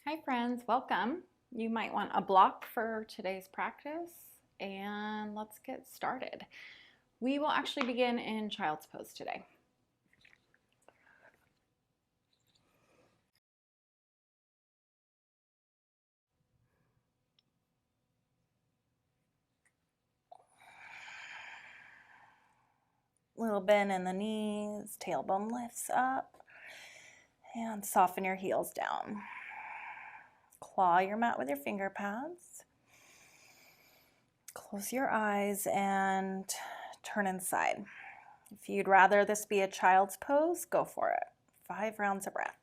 Hi friends, welcome. You might want a block for today's practice and let's get started. We will actually begin in child's pose today. Little bend in the knees, tailbone lifts up, and soften your heels down. Claw your mat with your finger pads. Close your eyes and turn inside. If you'd rather this be a child's pose, go for it. 5 rounds of breath.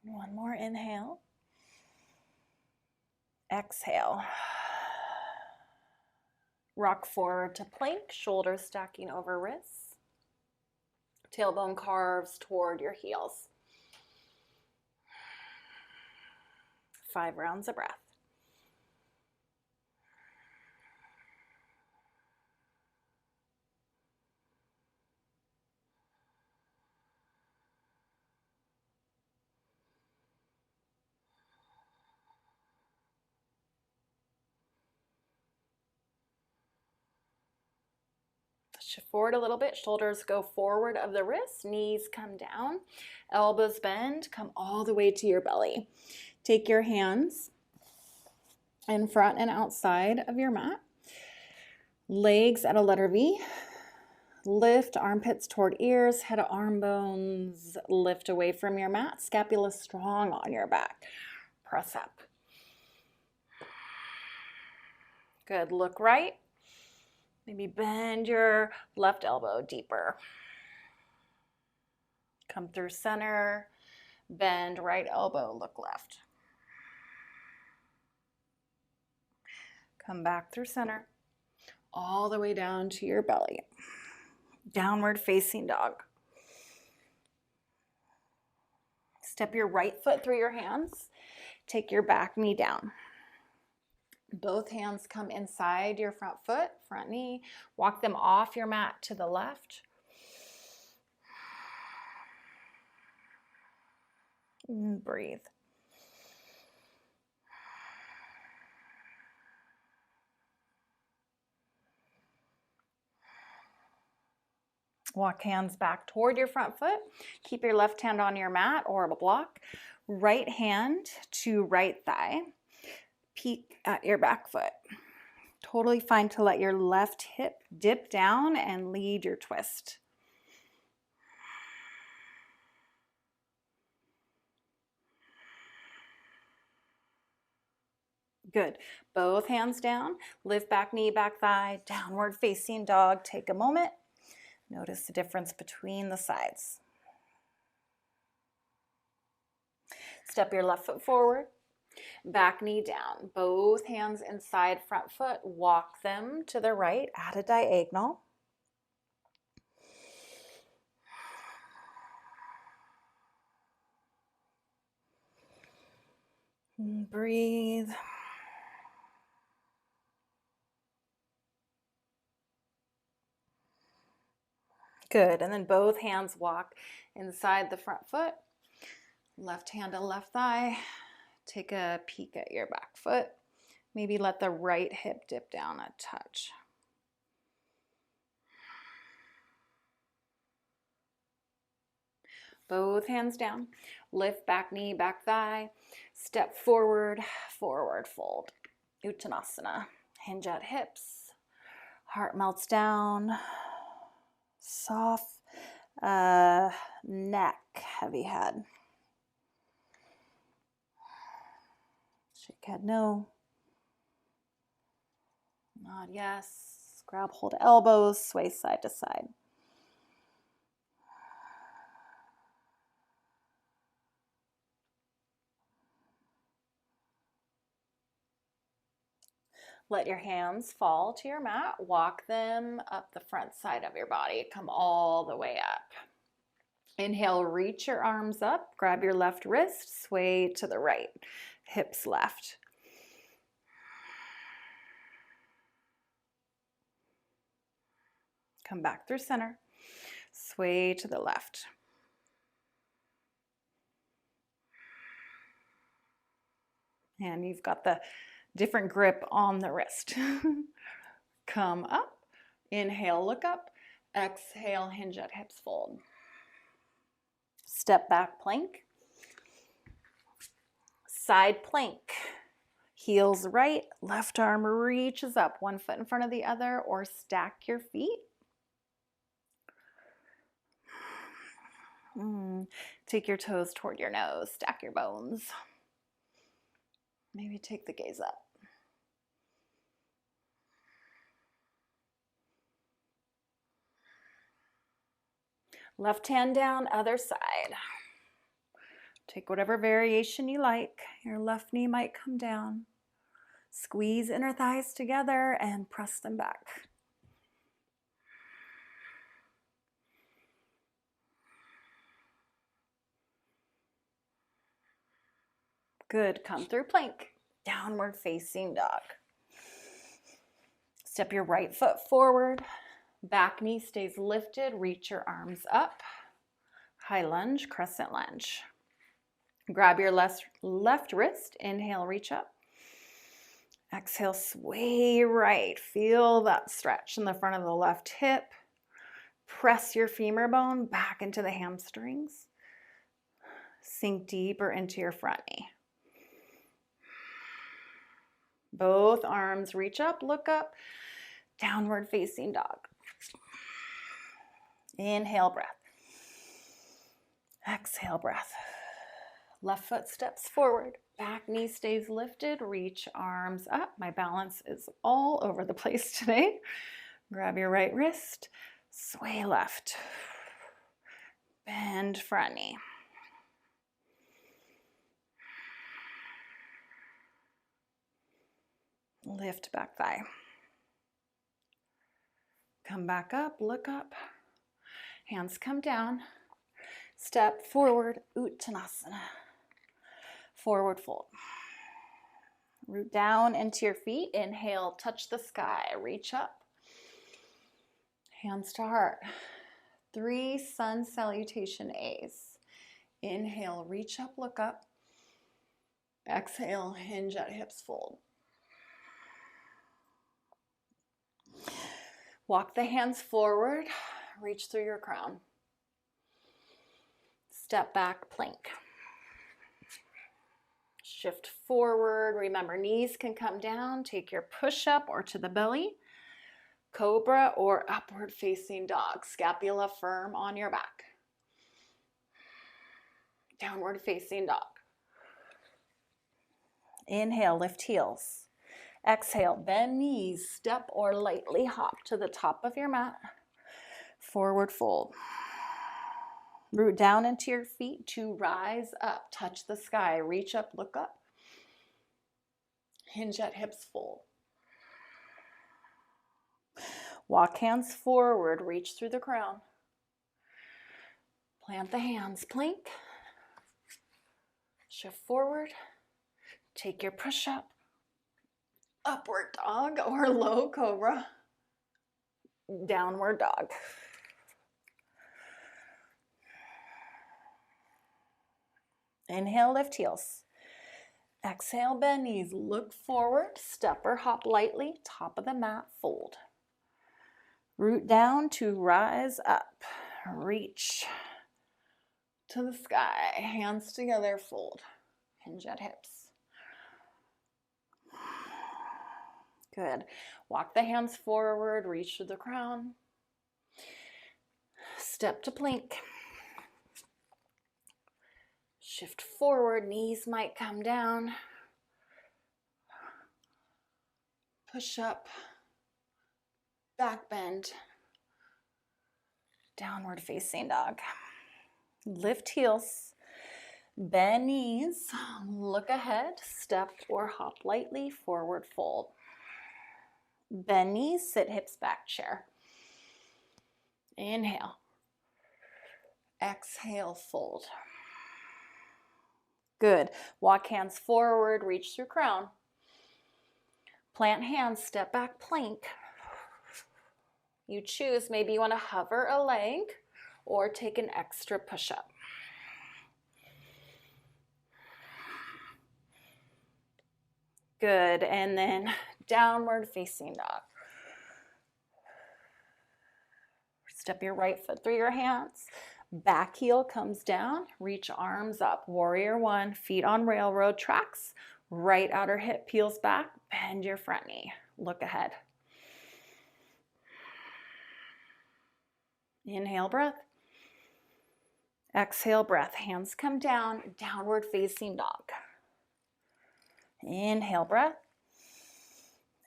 One more inhale. Exhale. Rock forward to plank, shoulders stacking over wrists. Tailbone carves toward your heels. 5 rounds of breath. Shift forward a little bit, shoulders go forward of the wrists, knees come down, elbows bend, come all the way to your belly. Take your hands in front and outside of your mat, legs at a letter V, lift armpits toward ears, head of arm bones, lift away from your mat, scapula strong on your back, press up. Good, look right. Maybe bend your left elbow deeper. Come through center, bend right elbow, look left. Come back through center, all the way down to your belly. Downward facing dog. Step your right foot through your hands. Take your back knee down. Both hands come inside your front foot, front knee. Walk them off your mat to the left. And breathe. Walk hands back toward your front foot. Keep your left hand on your mat or a block. Right hand to right thigh. Peek at your back foot. Totally fine to let your left hip dip down and lead your twist. Good. Both hands down. Lift back knee, back thigh, downward facing dog. Take a moment. Notice the difference between the sides. Step your left foot forward. Back knee down. Both hands inside front foot. Walk them to the right at a diagonal. Breathe. Good. And then both hands walk inside the front foot. Left hand to left thigh. Take a peek at your back foot. Maybe let the right hip dip down a touch. Both hands down. Lift back knee, back thigh. Step forward, forward fold. Uttanasana. Hinge at hips. Heart melts down. Soft neck, heavy head. Shake head no. Nod yes. Grab hold of elbows, sway side to side. Let your hands fall to your mat. Walk them up the front side of your body. Come all the way up. Inhale, reach your arms up. Grab your left wrist, sway to the right. Hips left. Come back through center. Sway to the left. And you've got the different grip on the wrist. Come up. Inhale, look up. Exhale, hinge at hips fold. Step back plank. Side plank. Heels right, left arm reaches up, one foot in front of the other, or stack your feet. Take your toes toward your nose, stack your bones. Maybe take the gaze up. Left hand down, other side. Take whatever variation you like. Your left knee might come down. Squeeze inner thighs together and press them back. Good. Come through plank. Downward facing dog. Step your right foot forward. Back knee stays lifted. Reach your arms up. High lunge, crescent lunge. Grab your left wrist. Inhale, reach up. Exhale, sway right. Feel that stretch in the front of the left hip. Press your femur bone back into the hamstrings. Sink deeper into your front knee. Both arms reach up, look up. Downward facing dog. Inhale, breath. Exhale, breath. Left foot steps forward. Back knee stays lifted. Reach arms up. My balance is all over the place today. Grab your right wrist. Sway left. Bend front knee. Lift back thigh. Come back up, look up. Hands come down. Step forward, Uttanasana. Forward fold. Root down into your feet. Inhale, touch the sky, reach up. Hands to heart. 3 sun salutation A's. Inhale, reach up, look up. Exhale, hinge at hips fold. Walk the hands forward, reach through your crown. Step back, plank. Shift forward. Remember, knees can come down. Take your push-up or to the belly. Cobra or upward facing dog. Scapula firm on your back. Downward facing dog. Inhale, lift heels. Exhale, bend knees, step or lightly hop to the top of your mat. Forward fold. Root down into your feet to rise up. Touch the sky, reach up, look up. Hinge at hips fold. Walk hands forward, reach through the crown. Plant the hands, plank. Shift forward. Take your push-up. Upward dog or low cobra. Downward dog. Inhale, lift heels. Exhale, bend knees, look forward, step or hop lightly, top of the mat, fold. Root down to rise up, reach to the sky, hands together, fold, hinge at hips. Good. Walk the hands forward, reach to the crown. Step to plank. Shift forward, knees might come down. Push up, back bend, downward facing dog. Lift heels, bend knees, look ahead, step or hop lightly, forward fold. Bend knees, sit hips back, chair. Inhale. Exhale, fold. Good. Walk hands forward, reach through crown. Plant hands, step back, plank. You choose, maybe you want to hover a leg or take an extra push-up. Good, and then downward facing dog. Step your right foot through your hands. Back heel comes down, reach arms up. Warrior one, feet on railroad tracks. Right outer hip peels back, bend your front knee. Look ahead. Inhale, breath. Exhale, breath. Hands come down, downward facing dog. Inhale, breath.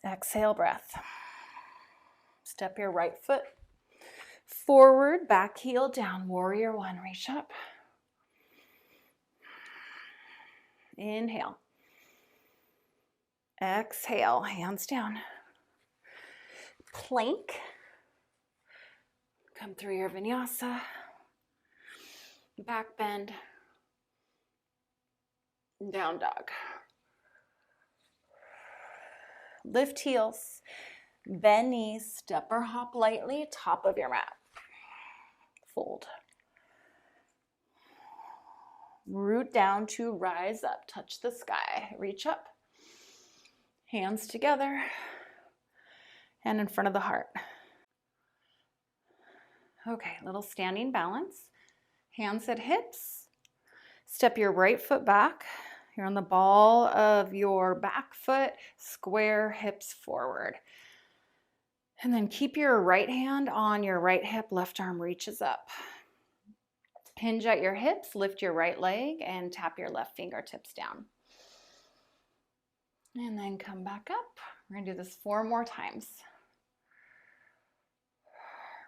Exhale, breath. Step your right foot forward, back heel down, warrior one, reach up. Inhale. Exhale, hands down. Plank. Come through your vinyasa. Back bend. Down dog. Lift heels. Bend knees. Step or hop lightly, top of your mat. Fold. Root down to rise up. Touch the sky. Reach up. Hands together. And in front of the heart. Okay, little standing balance. Hands at hips. Step your right foot back. You're on the ball of your back foot. Square hips forward. And then keep your right hand on your right hip. Left arm reaches up. Hinge at your hips. Lift your right leg and tap your left fingertips down. And then come back up. We're going to do this 4 more times.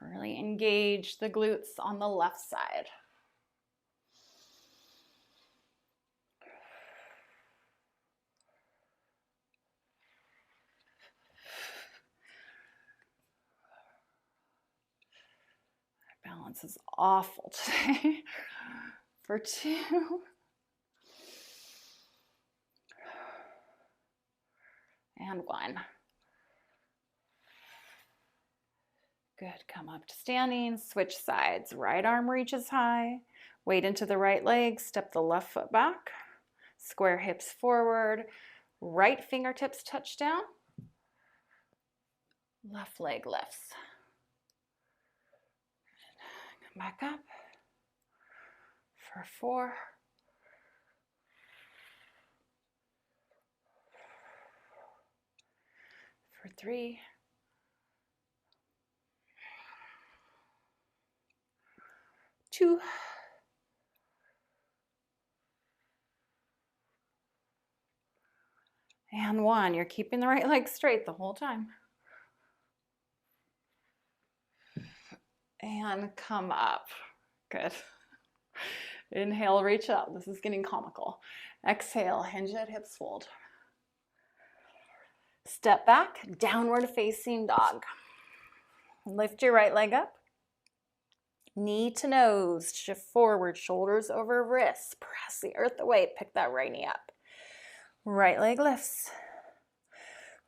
Really engage the glutes on the left side. Balance is awful today. For 2. And 1. Good, come up to standing, switch sides. Right arm reaches high, weight into the right leg, step the left foot back, square hips forward, right fingertips touch down, left leg lifts. Come back up for 4. For 3. 2. And 1. You're keeping the right leg straight the whole time. And come up. Good. Inhale, reach up. This is getting comical. Exhale, hinge at hips, fold. Step back, downward facing dog. Lift your right leg up. Knee to nose, shift forward, shoulders over wrists. Press the earth away, pick that right knee up. Right leg lifts.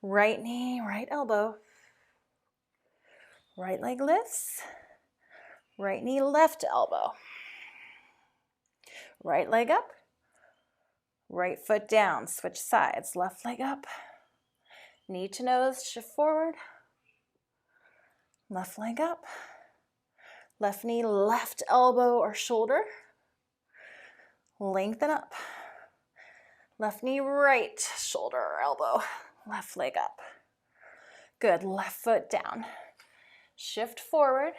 Right knee, right elbow. Right leg lifts. Right knee, left elbow. Right leg up. Right foot down, switch sides. Left leg up. Knee to nose, shift forward. Left leg up. Left knee, left elbow or shoulder. Lengthen up. Left knee, right shoulder or elbow. Left leg up. Good, left foot down. Shift forward.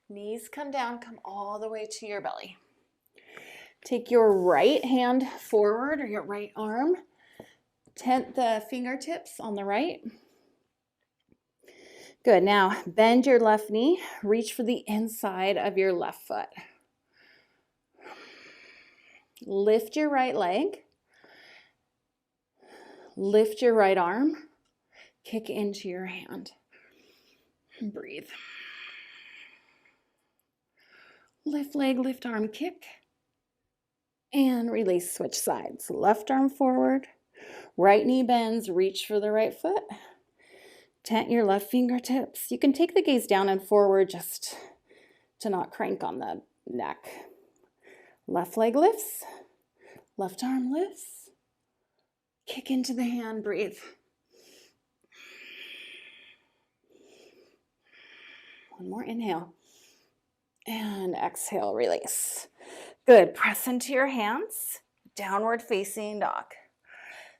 Knees come down, come all the way to your belly. Take your right hand forward or your right arm. Tent the fingertips on the right. Good, now bend your left knee, reach for the inside of your left foot. Lift your right leg. Lift your right arm. Kick into your hand. Breathe. Lift leg, lift arm, kick. And release, switch sides. Left arm forward. Right knee bends, reach for the right foot. Tent your left fingertips. You can take the gaze down and forward just to not crank on the neck. Left leg lifts. Left arm lifts. Kick into the hand, breathe. One more inhale. And exhale, release. Good. Press into your hands. Downward facing dog.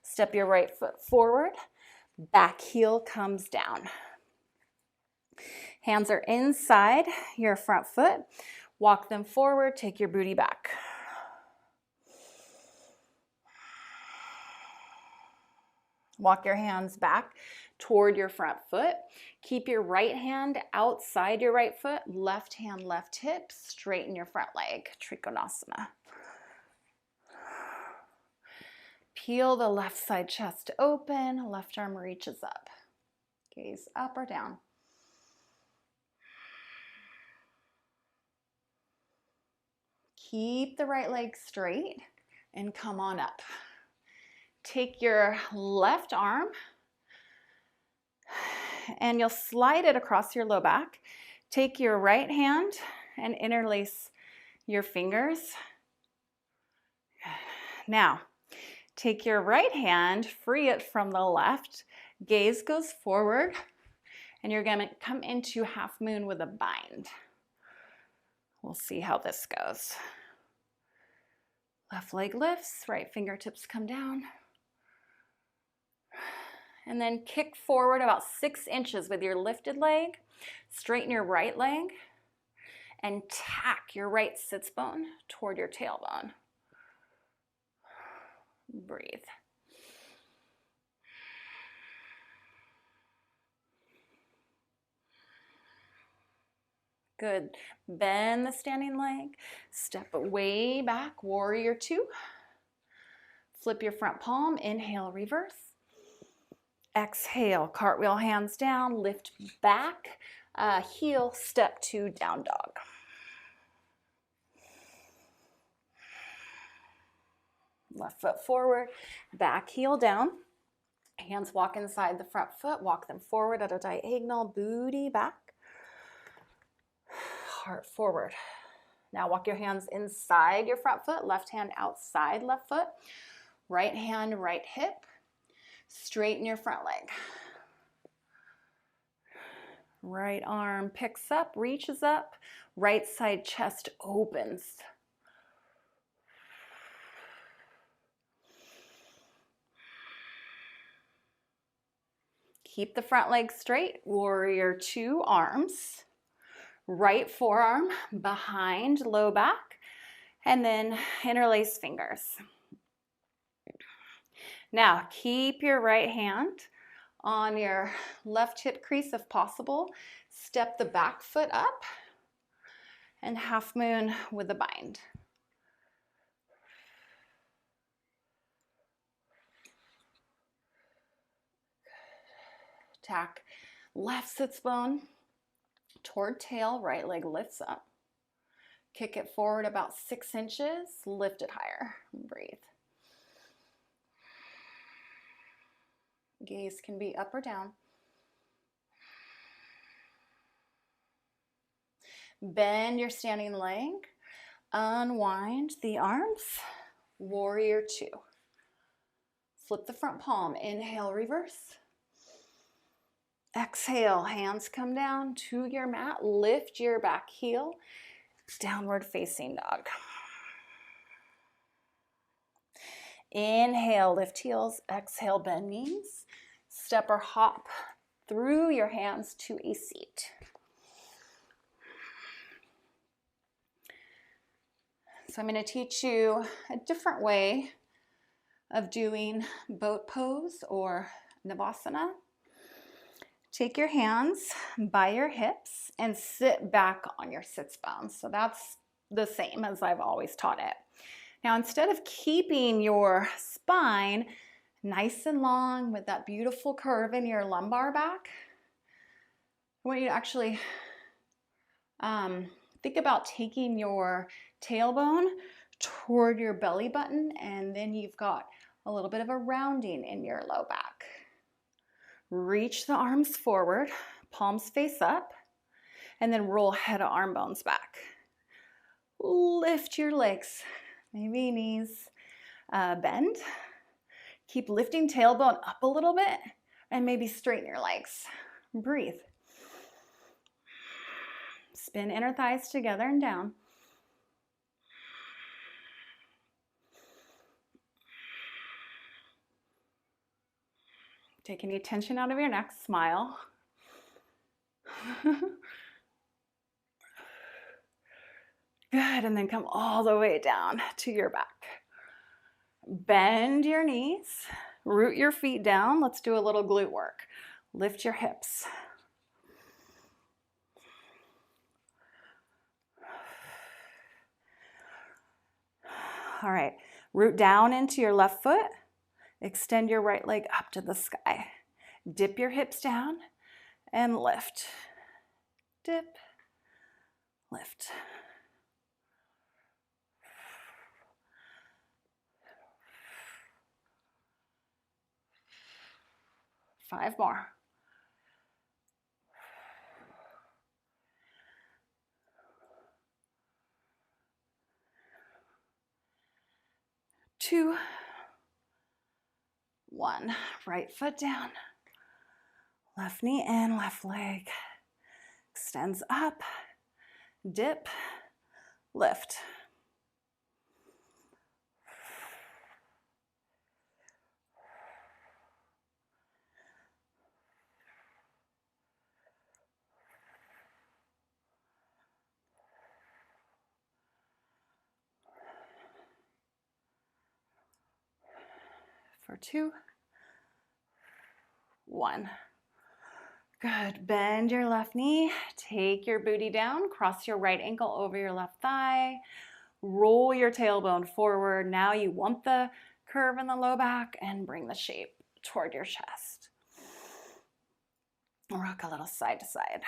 Step your right foot forward. Back heel comes down. Hands are inside your front foot. Walk them forward. Take your booty back. Walk your hands back toward your front foot. Keep your right hand outside your right foot. Left hand, left hip. Straighten your front leg. Trikonasana. Peel the left side chest open. Left arm reaches up. Gaze up or down. Keep the right leg straight and come on up. Take your left arm and you'll slide it across your low back. Take your right hand and interlace your fingers. Now, take your right hand, free it from the left. Gaze goes forward and you're going to come into half moon with a bind. We'll see how this goes. Left leg lifts, right fingertips come down. And then kick forward about 6 inches with your lifted leg. Straighten your right leg and tack your right sits bone toward your tailbone. Breathe. Good. Bend the standing leg. Step way back, warrior 2. Flip your front palm. Inhale, reverse. Exhale, cartwheel hands down, lift back, heel, step 2, down dog. Left foot forward, back heel down. Hands walk inside the front foot, walk them forward at a diagonal, booty back. Heart forward. Now walk your hands inside your front foot, left hand outside left foot, right hand, right hip. Straighten your front leg. Right arm picks up, reaches up. Right side chest opens. Keep the front leg straight. Warrior 2, arms. Right forearm behind low back. And then interlace fingers. Now, keep your right hand on your left hip crease if possible. Step the back foot up and half moon with a bind. Tack left sits bone toward tail, right leg lifts up. Kick it forward about 6 inches, lift it higher, breathe. Gaze can be up or down. Bend your standing leg. Unwind the arms. Warrior 2. Flip the front palm. Inhale, reverse. Exhale, hands come down to your mat. Lift your back heel. Downward facing dog. Inhale, lift heels. Exhale, bend knees. Step or hop through your hands to a seat. So I'm going to teach you a different way of doing boat pose or Navasana. Take your hands by your hips and sit back on your sits bones. So that's the same as I've always taught it. Now, instead of keeping your spine nice and long with that beautiful curve in your lumbar back. I want you to actually think about taking your tailbone toward your belly button, and then you've got a little bit of a rounding in your low back. Reach the arms forward, palms face up, and then roll head of arm bones back. Lift your legs, maybe knees bend. Keep lifting tailbone up a little bit, and maybe straighten your legs. Breathe. Spin inner thighs together and down. Take any tension out of your neck, smile. Good, and then come all the way down to your back. Bend your knees, root your feet down. Let's do a little glute work. Lift your hips. All right, root down into your left foot. Extend your right leg up to the sky. Dip your hips down and lift. Dip, lift. Five more. Two, one. Right foot down. Left knee in, left leg extends up. Dip, lift. For two, one. Good. Bend your left knee, take your booty down, cross your right ankle over your left thigh, roll your tailbone forward. Now you want the curve in the low back and bring the shape toward your chest. Rock a little side to side.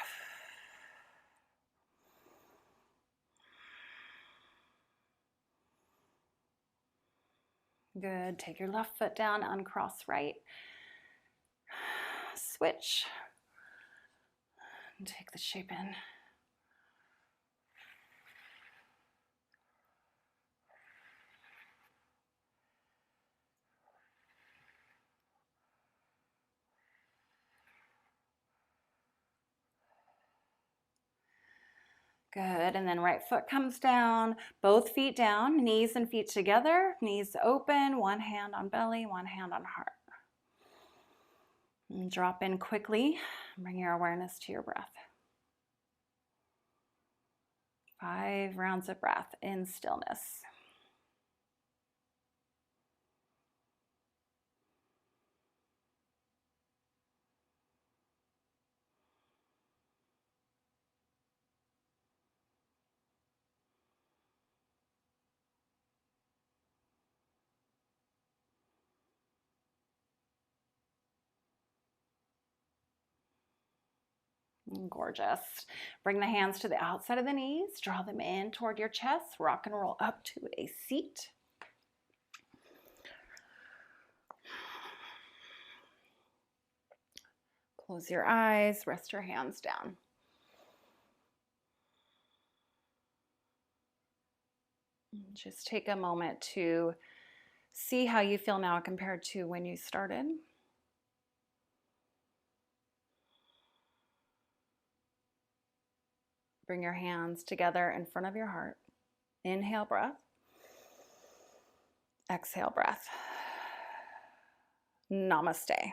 Good. Take your left foot down, uncross right. Switch. And take the shape in. Good, and then right foot comes down, both feet down, knees and feet together, knees open, one hand on belly, one hand on heart. And drop in quickly, bring your awareness to your breath. 5 rounds of breath in stillness. Gorgeous. Bring the hands to the outside of the knees, draw them in toward your chest, rock and roll up to a seat. Close your eyes, rest your hands down. Just take a moment to see how you feel now compared to when you started. Bring your hands together in front of your heart. Inhale, breath. Exhale, breath. Namaste.